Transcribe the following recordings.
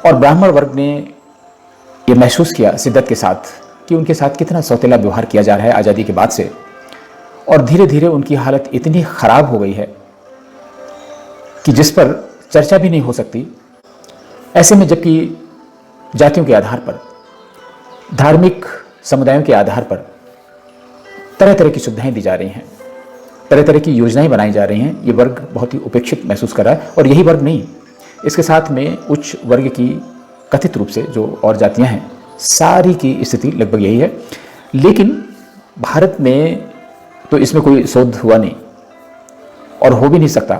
और ब्राह्मण वर्ग ने ये महसूस किया शिद्दत के साथ कि उनके साथ कितना सौतेला व्यवहार किया जा रहा है आज़ादी के बाद से, और धीरे धीरे उनकी हालत इतनी खराब हो गई है कि जिस पर चर्चा भी नहीं हो सकती। ऐसे में जबकि जातियों के आधार पर, धार्मिक समुदायों के आधार पर तरह तरह की सुविधाएं दी जा रही हैं, तरह तरह की योजनाएं बनाई जा रही हैं, ये वर्ग बहुत ही उपेक्षित महसूस कर रहा है। और यही वर्ग नहीं, इसके साथ में उच्च वर्ग की कथित रूप से जो और जातियां हैं, सारी की स्थिति लगभग यही है। लेकिन भारत में तो इसमें कोई शोध हुआ नहीं और हो भी नहीं सकता,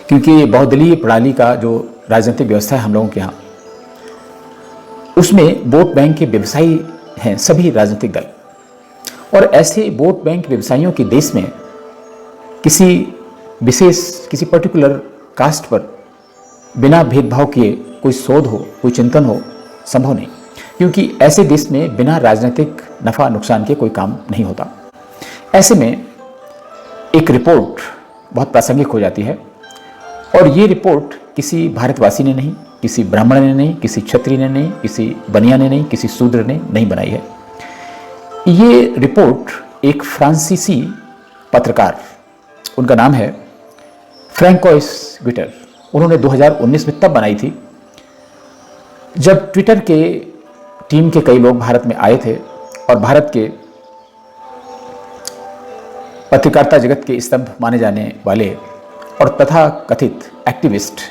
क्योंकि बहुदलीय प्रणाली का जो राजनीतिक व्यवस्था है हम लोगों के यहाँ, उसमें वोट बैंक के व्यवसायी हैं सभी राजनीतिक दल। और ऐसे वोट बैंक व्यवसायियों के देश में किसी विशेष, किसी पर्टिकुलर कास्ट पर बिना भेदभाव किए कोई शोध हो, कोई चिंतन हो, संभव नहीं, क्योंकि ऐसे देश में बिना राजनीतिक नफा नुकसान के कोई काम नहीं होता। ऐसे में एक रिपोर्ट बहुत प्रासंगिक हो जाती है, और ये रिपोर्ट किसी भारतवासी ने नहीं, किसी ब्राह्मण ने नहीं, किसी क्षत्रिय ने नहीं, किसी बनिया ने नहीं, किसी शूद्र ने नहीं बनाई है। ये रिपोर्ट एक फ्रांसीसी पत्रकार, उनका नाम है फ्रैंकोइस ग्विटर, उन्होंने 2019 में तब बनाई थी जब ट्विटर के टीम के कई लोग भारत में आए थे और भारत के पत्रकारिता जगत के स्तंभ माने जाने वाले और तथा कथित एक्टिविस्ट,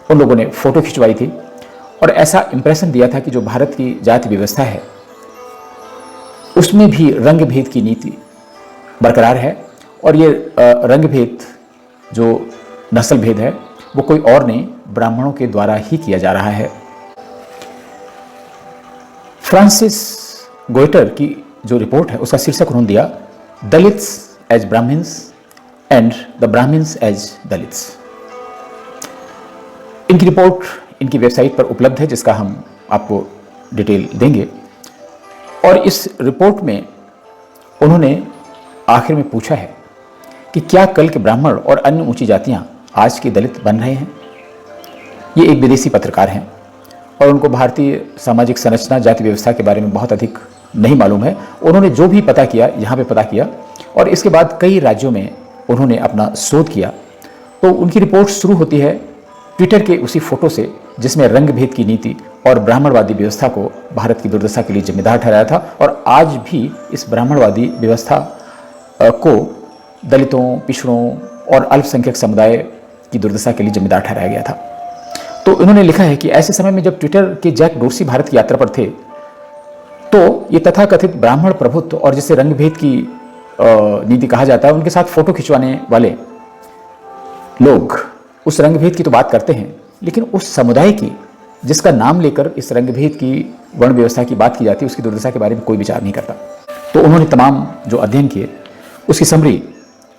उन लोगों ने फोटो खिंचवाई थी और ऐसा इंप्रेशन दिया था कि जो भारत की जाति व्यवस्था है उसमें भी रंग भेद की नीति बरकरार है, और ये रंग भेद जो नस्ल भेद है वो कोई और नहीं, ब्राह्मणों के द्वारा ही किया जा रहा है। फ्रांसिस गोइटर की जो रिपोर्ट है उसका शीर्षक उन्होंने दिया, Dalits as Brahmins and the Brahmins as Dalits. इनकी रिपोर्ट इनकी वेबसाइट पर उपलब्ध है, जिसका हम आपको डिटेल देंगे। और इस रिपोर्ट में उन्होंने आखिर में पूछा है कि क्या कल के ब्राह्मण और अन्य ऊंची जातियां आज के दलित बन रहे हैं। ये एक विदेशी पत्रकार हैं और उनको भारतीय सामाजिक संरचना, जाति व्यवस्था के बारे में बहुत अधिक नहीं मालूम है। उन्होंने जो भी पता किया यहाँ पे पता किया, और इसके बाद कई राज्यों में उन्होंने अपना शोध किया। तो उनकी रिपोर्ट शुरू होती है ट्विटर के उसी फोटो से जिसमें रंग भेद की नीति और ब्राह्मणवादी व्यवस्था को भारत की दुर्दशा के लिए जिम्मेदार ठहराया था, और आज भी इस ब्राह्मणवादी व्यवस्था को दलितों, पिछड़ों और अल्पसंख्यक समुदाय की दुर्दशा के लिए जिम्मेदार ठहराया गया था। तो उन्होंने लिखा है कि ऐसे समय में जब ट्विटर के जैक डोर्सी भारत की यात्रा पर थे, तो ये तथाकथित ब्राह्मण प्रभुत्व और जिसे रंग भेद की नीति कहा जाता है, उनके साथ फोटो खिंचवाने वाले लोग उस रंग भेद की तो बात करते हैं, लेकिन उस समुदाय की जिसका नाम लेकर इस रंग भेद की वर्ण व्यवस्था की बात की जाती है, उसकी दुर्दशा के बारे में कोई विचार नहीं करता। तो उन्होंने तमाम जो अध्ययन किए उसकी समरी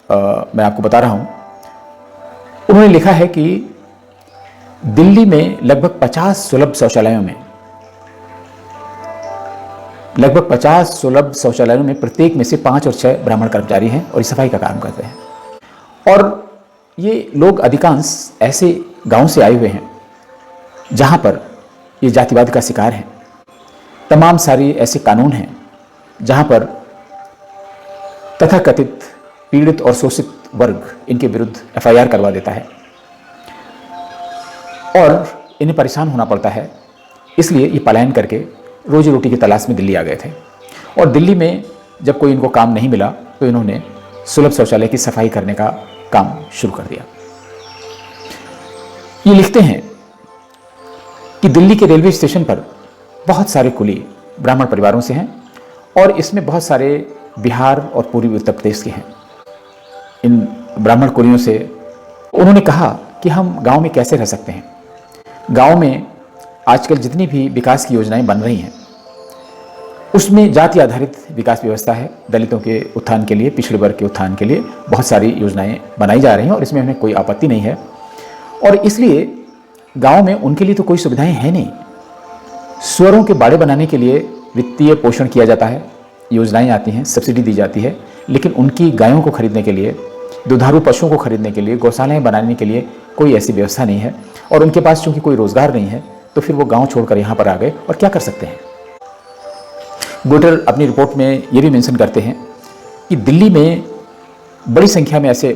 मैं आपको बता रहा हूँ। उन्होंने लिखा है कि दिल्ली में लगभग 50 सुलभ शौचालयों में प्रत्येक में से 5 और 6 ब्राह्मण कर्मचारी हैं और ये सफाई का काम करते हैं। और ये लोग अधिकांश ऐसे गांव से आए हुए हैं जहां पर ये जातिवाद का शिकार हैं। तमाम सारे ऐसे कानून हैं जहां पर तथाकथित पीड़ित और शोषित वर्ग इनके विरुद्ध एफआईआर करवा देता है और इन्हें परेशान होना पड़ता है। इसलिए ये पलायन करके रोजी रोटी की तलाश में दिल्ली आ गए थे, और दिल्ली में जब कोई इनको काम नहीं मिला तो इन्होंने सुलभ शौचालय की सफाई करने का काम शुरू कर दिया। ये लिखते हैं कि दिल्ली के रेलवे स्टेशन पर बहुत सारे कुली ब्राह्मण परिवारों से हैं और इसमें बहुत सारे बिहार और पूर्वी उत्तर प्रदेश के हैं। इन ब्राह्मण कुलियों से उन्होंने कहा कि हम गांव में कैसे रह सकते हैं। गांव में आजकल जितनी भी विकास की योजनाएं बन रही हैं उसमें जाति आधारित विकास व्यवस्था है। दलितों के उत्थान के लिए, पिछड़े वर्ग के उत्थान के लिए बहुत सारी योजनाएं बनाई जा रही हैं और इसमें हमें कोई आपत्ति नहीं है। और इसलिए गांव में उनके लिए तो कोई सुविधाएं हैं नहीं। सुअरों के बाड़े बनाने के लिए वित्तीय पोषण किया जाता है, योजनाएं आती हैं, सब्सिडी दी जाती है, लेकिन उनकी गायों को खरीदने के लिए, दुधारू पशुओं को खरीदने के लिए, गौशालाएं बनाने के लिए कोई ऐसी व्यवस्था नहीं है। और उनके पास चूंकि कोई रोजगार नहीं है तो फिर वो गांव छोड़कर यहाँ पर आ गए और क्या कर सकते हैं। गोइटर अपनी रिपोर्ट में ये भी मेंशन करते हैं कि दिल्ली में बड़ी संख्या में ऐसे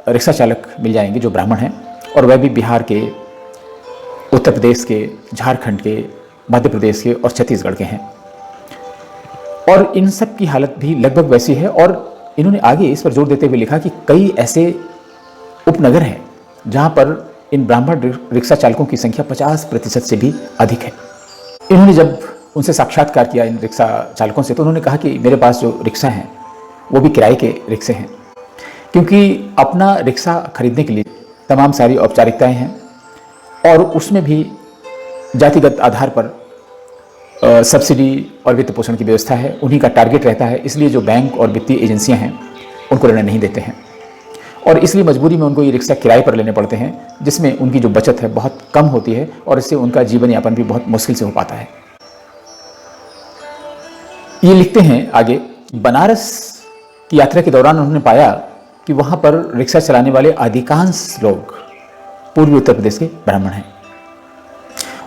रिक्शा चालक मिल जाएंगे जो ब्राह्मण हैं, और वह भी बिहार के, उत्तर प्रदेश के, झारखंड के, मध्य प्रदेश के और छत्तीसगढ़ के हैं। और इन सब की हालत भी लगभग वैसी है। और इन्होंने आगे इस पर जोर देते हुए लिखा कि कई ऐसे उपनगर हैं जहां पर इन ब्राह्मण रिक्शा चालकों की संख्या 50% से भी अधिक है। इन्होंने जब उनसे साक्षात्कार किया इन रिक्शा चालकों से, तो उन्होंने कहा कि मेरे पास जो रिक्शा हैं वो भी किराए के रिक्शे हैं, क्योंकि अपना रिक्शा खरीदने के लिए तमाम सारी औपचारिकताएं हैं और उसमें भी जातिगत आधार पर सब्सिडी और वित्त पोषण की व्यवस्था है, उन्हीं का टारगेट रहता है। इसलिए जो बैंक और वित्तीय एजेंसियां हैं उनको ऋण नहीं देते हैं और इसलिए मजबूरी में उनको ये रिक्शा किराए पर लेने पड़ते हैं, जिसमें उनकी जो बचत है बहुत कम होती है और इससे उनका जीवन यापन भी बहुत मुश्किल से हो पाता है। ये लिखते हैं आगे, बनारस की यात्रा के दौरान उन्होंने पाया कि वहां पर रिक्शा चलाने वाले अधिकांश लोग पूर्वी उत्तर प्रदेश के ब्राह्मण हैं।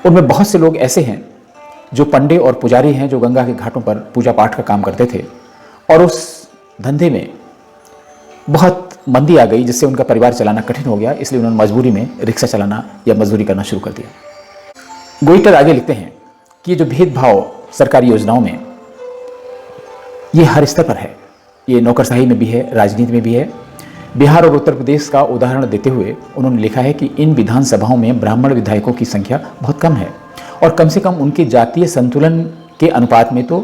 उनमें बहुत से लोग ऐसे हैं जो पंडे और पुजारी हैं, जो गंगा के घाटों पर पूजा पाठ का काम करते थे और उस धंधे में बहुत मंदी आ गई, जिससे उनका परिवार चलाना कठिन हो गया। इसलिए उन्होंने मजबूरी में रिक्शा चलाना या मजदूरी करना शुरू कर दिया। गोइटर आगे लिखते हैं कि ये जो भेदभाव सरकारी योजनाओं में, ये हर स्तर पर है। ये नौकरशाही में भी है, राजनीति में भी है। बिहार और उत्तर प्रदेश का उदाहरण देते हुए उन्होंने लिखा है कि इन विधानसभाओं में ब्राह्मण विधायकों की संख्या बहुत कम है और कम से कम उनके जातीय संतुलन के अनुपात में तो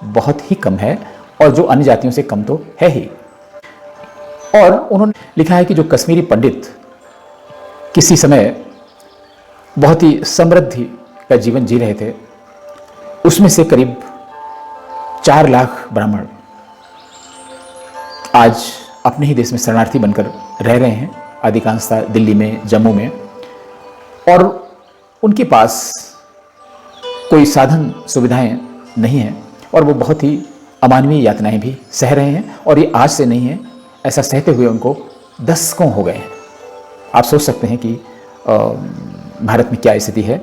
बहुत ही कम है, और जो अन्य जातियों से कम तो है ही। और उन्होंने लिखा है कि जो कश्मीरी पंडित किसी समय बहुत ही समृद्धि का जीवन जी रहे थे, उसमें से करीब 4 लाख ब्राह्मण आज अपने ही देश में शरणार्थी बनकर रह रहे हैं, अधिकांशतः दिल्ली में, जम्मू में, और उनके पास कोई साधन सुविधाएं नहीं हैं और वो बहुत ही अमानवीय यातनाएं भी सह रहे हैं। और ये आज से नहीं है, ऐसा सहते हुए उनको दशकों हो गए हैं। आप सोच सकते हैं कि भारत में क्या स्थिति है।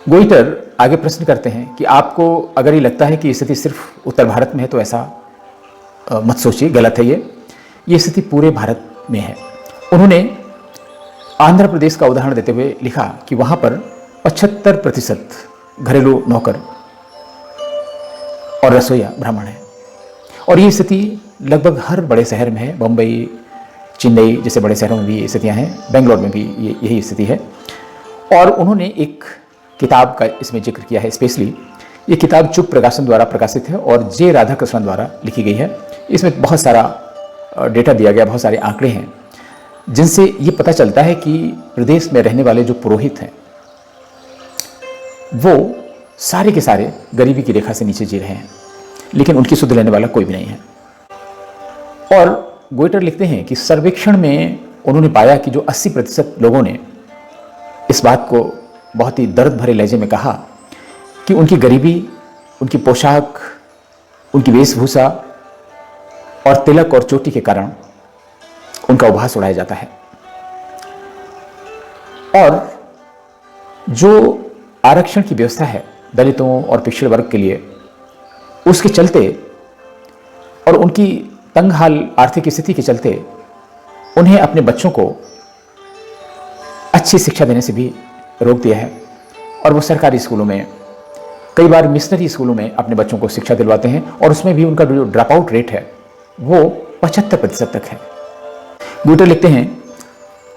गोइटर आगे प्रश्न करते हैं कि आपको अगर ये लगता है कि स्थिति सिर्फ उत्तर भारत में है तो ऐसा मत सोचिए, गलत है। ये स्थिति पूरे भारत में है। उन्होंने आंध्र प्रदेश का उदाहरण देते हुए लिखा कि वहां पर 75% घरेलू नौकर और रसोइया ब्राह्मण है और ये स्थिति लगभग हर बड़े शहर में है। बम्बई, चेन्नई जैसे बड़े शहरों में भी ये स्थितियाँ हैं, बेंगलोर में भी यही स्थिति है। और उन्होंने एक किताब का इसमें जिक्र किया है स्पेशली। ये किताब चुप प्रकाशन द्वारा प्रकाशित है और जे राधाकृष्णन द्वारा लिखी गई है। इसमें बहुत सारा डेटा दिया गया, बहुत सारे आंकड़े हैं जिनसे ये पता चलता है कि प्रदेश में रहने वाले जो पुरोहित हैं वो सारे के सारे गरीबी की रेखा से नीचे जी रहे हैं, लेकिन उनकी सुध लेने वाला कोई भी नहीं है। और गोइटर लिखते हैं कि सर्वेक्षण में उन्होंने पाया कि जो 80% लोगों ने इस बात को बहुत ही दर्द भरे लहजे में कहा कि उनकी गरीबी, उनकी पोशाक, उनकी वेशभूषा और तिलक और चोटी के कारण उनका उपहास उड़ाया जाता है। और जो आरक्षण की व्यवस्था है दलितों और पिछड़े वर्ग के लिए, उसके चलते और उनकी तंगहाल आर्थिक स्थिति के चलते उन्हें अपने बच्चों को अच्छी शिक्षा देने से भी रोक दिया है और वो सरकारी स्कूलों में, कई बार मिशनरी स्कूलों में अपने बच्चों को शिक्षा दिलवाते हैं और उसमें भी उनका जो ड्रॉप आउट रेट है वो 75% तक है। गोइटर लिखते हैं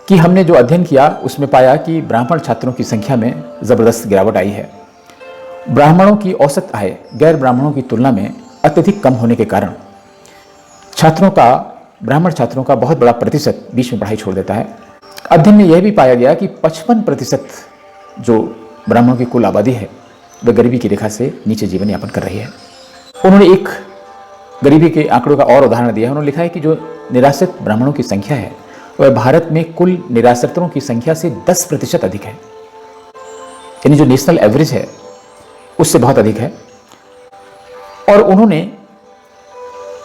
कि हमने जो अध्ययन किया उसमें पाया कि ब्राह्मण छात्रों की संख्या में ज़बरदस्त गिरावट आई है। ब्राह्मणों की औसत आय गैर ब्राह्मणों की तुलना में अत्यधिक कम होने के कारण ब्राह्मण छात्रों का बहुत बड़ा प्रतिशत बीच में पढ़ाई छोड़ देता है। अध्ययन में यह भी पाया गया कि 55% जो ब्राह्मणों की कुल आबादी है वह गरीबी की रेखा से नीचे जीवन यापन कर रही है। उन्होंने एक गरीबी के आंकड़ों का और उदाहरण दिया है। उन्होंने लिखा है कि जो निराश्रित ब्राह्मणों की संख्या है वह भारत में कुल निराश्रितों की संख्या से 10% अधिक है, यानी जो नेशनल एवरेज है उससे बहुत अधिक है। और उन्होंने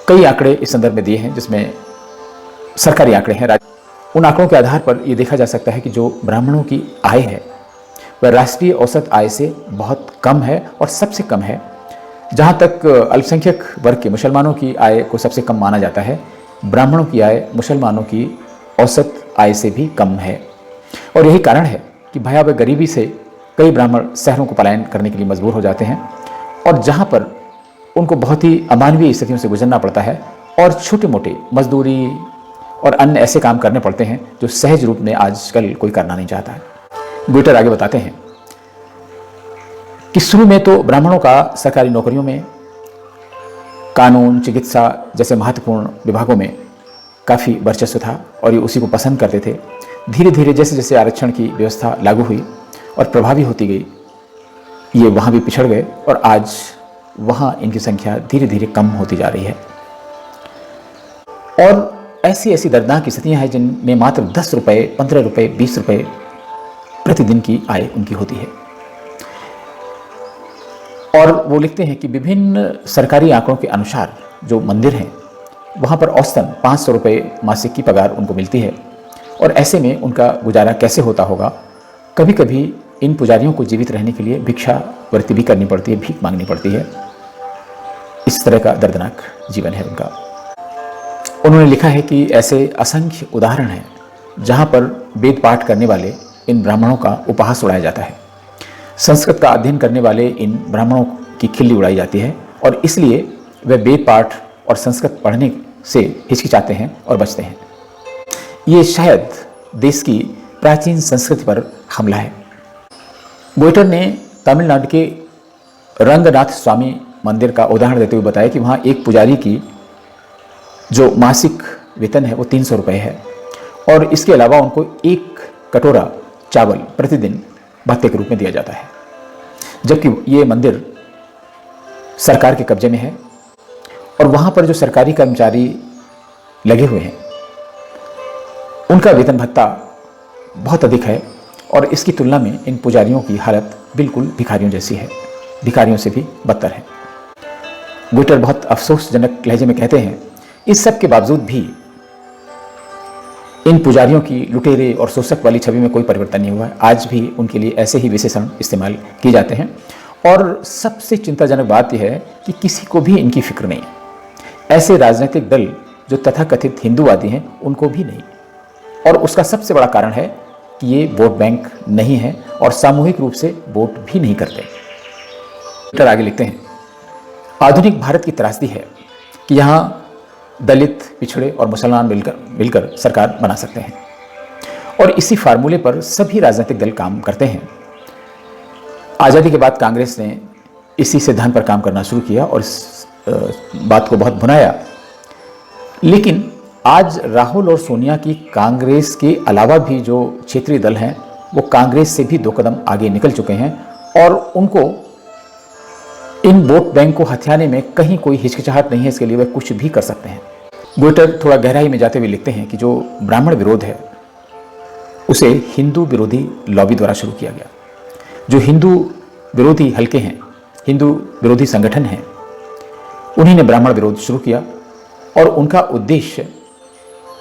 कई आंकड़े इस संदर्भ में दिए हैं जिसमें सरकारी आंकड़े हैं। उन आंकड़ों के आधार पर ये देखा जा सकता है कि जो ब्राह्मणों की आय है वह राष्ट्रीय औसत आय से बहुत कम है और सबसे कम है। जहाँ तक अल्पसंख्यक वर्ग के मुसलमानों की आय को सबसे कम माना जाता है, ब्राह्मणों की आय मुसलमानों की औसत आय से भी कम है। और यही कारण है कि भयावह गरीबी से कई ब्राह्मण शहरों को पलायन करने के लिए मजबूर हो जाते हैं और जहाँ पर उनको बहुत ही अमानवीय स्थितियों से गुजरना पड़ता है और छोटे मोटे मजदूरी और अन्य ऐसे काम करने पड़ते हैं जो सहज रूप में आजकल कोई करना नहीं चाहता है। गुइटर आगे बताते हैं कि शुरू में तो ब्राह्मणों का सरकारी नौकरियों में, कानून, चिकित्सा जैसे महत्वपूर्ण विभागों में काफ़ी वर्चस्व था और ये उसी को पसंद करते थे। धीरे धीरे जैसे जैसे आरक्षण की व्यवस्था लागू हुई और प्रभावी होती गई, ये वहाँ भी पिछड़ गए और आज वहाँ इनकी संख्या धीरे धीरे कम होती जा रही है। और ऐसी ऐसी दर्दनाक स्थितियाँ हैं जिनमें मात्र 10 रुपये, 15 रुपये, 20 रुपये प्रतिदिन की आय उनकी होती है। और वो लिखते हैं कि विभिन्न सरकारी आंकड़ों के अनुसार जो मंदिर हैं वहाँ पर औसतन 500 रुपये मासिक की पगार उनको मिलती है और ऐसे में उनका गुजारा कैसे होता होगा। कभी कभी इन पुजारियों को जीवित रहने के लिए भिक्षावृत्ति भी करनी पड़ती है, भीख मांगनी पड़ती है। इस तरह का दर्दनाक जीवन है उनका। उन्होंने लिखा है कि ऐसे असंख्य उदाहरण हैं जहाँ पर वेद पाठ करने वाले इन ब्राह्मणों का उपहास उड़ाया जाता है। संस्कृत का अध्ययन करने वाले इन ब्राह्मणों की खिल्ली उड़ाई जाती है और इसलिए वे वेद पाठ और संस्कृत पढ़ने से हिचकिचाते हैं और बचते हैं। ये शायद देश की प्राचीन संस्कृति पर हमला है। गुइटर ने तमिलनाडु के रंगनाथ स्वामी मंदिर का उदाहरण देते हुए बताया कि वहाँ एक पुजारी की जो मासिक वेतन है वो 300 रुपये है और इसके अलावा उनको 1 कटोरा चावल प्रतिदिन भत्ते के रूप में दिया जाता है। जबकि ये मंदिर सरकार के कब्जे में है और वहाँ पर जो सरकारी कर्मचारी लगे हुए हैं उनका वेतन भत्ता बहुत अधिक है और इसकी तुलना में इन पुजारियों की हालत बिल्कुल भिखारियों जैसी है, भिखारियों से भी बदतर है। गुइटर बहुत अफसोसजनक लहजे में कहते हैं, इस सब के बावजूद भी इन पुजारियों की लुटेरे और शोषक वाली छवि में कोई परिवर्तन नहीं हुआ है। आज भी उनके लिए ऐसे ही विशेषण इस्तेमाल किए जाते हैं और सबसे चिंताजनक बात यह है कि किसी को भी इनकी फिक्र नहीं। ऐसे राजनीतिक दल जो तथाकथित हिंदूवादी हैं उनको भी नहीं और उसका सबसे बड़ा कारण है कि ये वोट बैंक नहीं है और सामूहिक रूप से वोट भी नहीं करते। आगे लिखते हैं, आधुनिक भारत की त्रासदी है कि यहाँ दलित, पिछड़े और मुसलमान मिलकर सरकार बना सकते हैं और इसी फार्मूले पर सभी राजनीतिक दल काम करते हैं। आज़ादी के बाद कांग्रेस ने इसी सिद्धांत पर काम करना शुरू किया और इस बात को बहुत भुनाया। लेकिन आज राहुल और सोनिया की कांग्रेस के अलावा भी जो क्षेत्रीय दल हैं वो कांग्रेस से भी 2 कदम आगे निकल चुके हैं और उनको इन वोट बैंक को हथियाने में कहीं कोई हिचकिचाहट नहीं है। इसके लिए वे कुछ भी कर सकते हैं। गुइटर थोड़ा गहराई में जाते हुए लिखते हैं कि जो ब्राह्मण विरोध है उसे हिंदू विरोधी लॉबी द्वारा शुरू किया गया। जो हिंदू विरोधी हलके हैं, हिंदू विरोधी संगठन हैं, उन्हीं ने ब्राह्मण विरोध शुरू किया और उनका उद्देश्य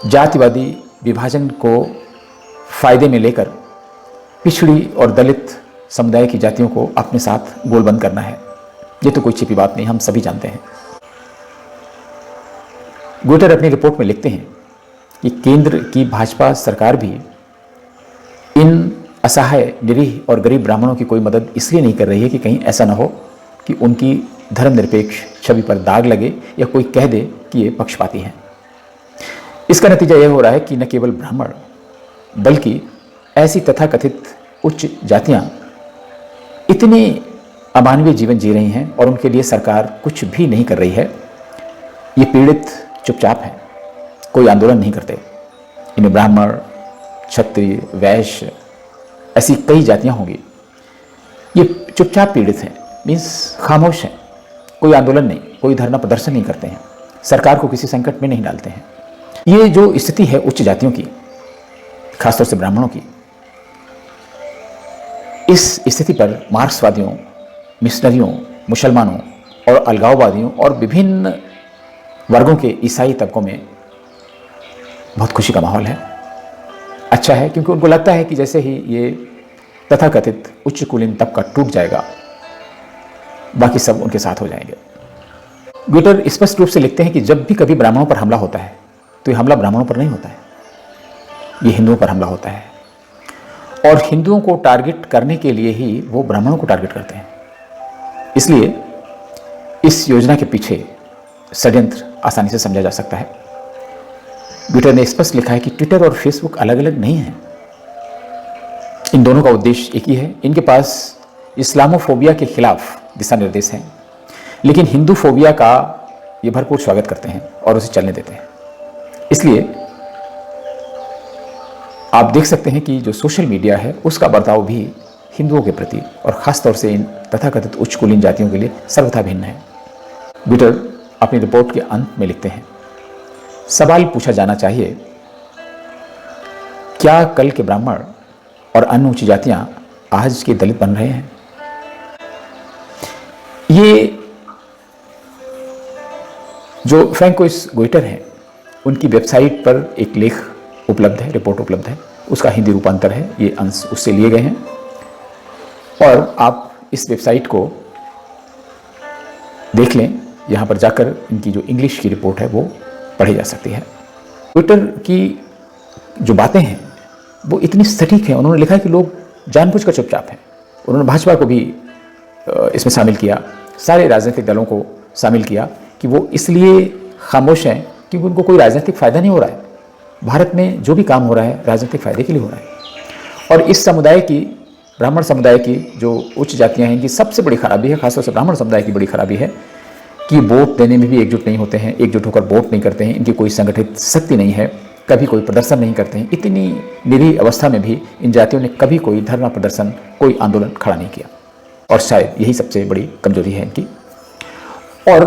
जातिवादी विभाजन को फायदे में लेकर पिछड़ी और दलित समुदाय की जातियों को अपने साथ गोलबंद करना है। ये तो कोई छिपी बात नहीं, हम सभी जानते हैं। गुइटर अपनी रिपोर्ट में लिखते हैं कि केंद्र की भाजपा सरकार भी इन असहाय, निरीह और गरीब ब्राह्मणों की कोई मदद इसलिए नहीं कर रही है कि कहीं ऐसा ना हो कि उनकी धर्मनिरपेक्ष छवि पर दाग लगे या कोई कह दे कि ये पक्षपाती हैं। इसका नतीजा यह हो रहा है कि न केवल ब्राह्मण बल्कि ऐसी तथाकथित उच्च जातियां इतने अमानवीय जीवन जी रही हैं और उनके लिए सरकार कुछ भी नहीं कर रही है। ये पीड़ित चुपचाप हैं, कोई आंदोलन नहीं करते। इनमें ब्राह्मण, क्षत्रिय, वैश्य, ऐसी कई जातियां होंगी। ये चुपचाप पीड़ित हैं, मीन्स खामोश हैं, कोई आंदोलन नहीं, कोई धरना प्रदर्शन नहीं करते हैं, सरकार को किसी संकट में नहीं डालते हैं। ये जो स्थिति है उच्च जातियों की, खासतौर से ब्राह्मणों की, इस स्थिति पर मार्क्सवादियों, मिशनरियों, मुसलमानों और अलगाववादियों और विभिन्न वर्गों के ईसाई तबकों में बहुत खुशी का माहौल है। अच्छा है, क्योंकि उनको लगता है कि जैसे ही ये तथाकथित उच्च कुलीन तबका टूट जाएगा, बाकी सब उनके साथ हो जाएंगे। ग्विटर स्पष्ट रूप से लिखते हैं कि जब भी कभी ब्राह्मणों पर हमला होता है तो ये हमला ब्राह्मणों पर नहीं होता है, ये हिंदुओं पर हमला होता है, और हिंदुओं को टारगेट करने के लिए ही वो ब्राह्मणों को टारगेट करते हैं। इसलिए इस योजना के पीछे षड्यंत्र आसानी से समझा जा सकता है। ग्विटर ने स्पष्ट लिखा है कि ट्विटर और फेसबुक अलग अलग नहीं है, इन दोनों का उद्देश्य एक ही है। इनके पास इस्लामोफोबिया के खिलाफ दिशा निर्देश हैं, लेकिन हिंदू फोबिया का ये भरपूर स्वागत करते हैं और उसे चलने देते हैं। इसलिए आप देख सकते हैं कि जो सोशल मीडिया है उसका बर्ताव भी हिंदुओं के प्रति और खासतौर से इन तथाकथित उच्च कुलीन जातियों के लिए सर्वथा भिन्न है। ग्विटर अपनी रिपोर्ट के अंत में लिखते हैं, सवाल पूछा जाना चाहिए, क्या कल के ब्राह्मण और अन्य उच्च जातियां आज के दलित बन रहे हैं? ये जो फ्रैंकोइस ग्विटर हैं, उनकी वेबसाइट पर एक लेख उपलब्ध है, रिपोर्ट उपलब्ध है, उसका हिंदी रूपांतर है, ये अंश उससे लिए गए हैं और आप इस वेबसाइट को देख लें। यहाँ पर जाकर इनकी जो इंग्लिश की रिपोर्ट है वो पढ़ी जा सकती है। ग्विटर की जो बातें हैं वो इतनी सटीक हैं। उन्होंने लिखा है कि लोग जानबूझकर चुपचाप हैं। उन्होंने भाजपा को भी इसमें शामिल किया, सारे राजनीतिक दलों को शामिल किया कि वो इसलिए खामोश हैं क्योंकि उनको कोई राजनीतिक फ़ायदा नहीं हो रहा है। भारत में जो भी काम हो रहा है राजनीतिक फ़ायदे के लिए हो रहा है। और इस समुदाय की, ब्राह्मण समुदाय की जो उच्च जातियाँ हैं, इनकी सबसे बड़ी खराबी है, खासतौर से ब्राह्मण समुदाय की बड़ी खराबी है कि वोट देने में भी एकजुट नहीं होते हैं, एकजुट होकर वोट नहीं करते हैं, इनकी कोई संगठित शक्ति नहीं है, कभी कोई प्रदर्शन नहीं करते हैं। इतनी निरीह अवस्था में भी इन जातियों ने कभी कोई धरना प्रदर्शन, कोई आंदोलन खड़ा नहीं किया, और शायद यही सबसे बड़ी कमजोरी है इनकी। और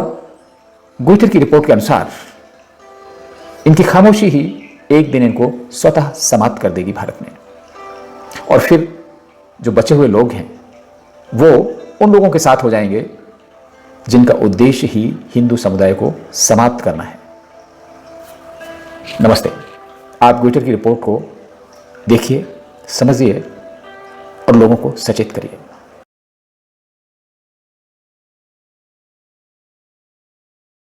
ग्विटर की रिपोर्ट के अनुसार इनकी खामोशी ही एक दिन इनको स्वतः समाप्त कर देगी भारत में, और फिर जो बचे हुए लोग हैं वो उन लोगों के साथ हो जाएंगे जिनका उद्देश्य ही हिंदू समुदाय को समाप्त करना है। नमस्ते। आप ग्विटर की रिपोर्ट को देखिए, समझिए और लोगों को सचेत करिए।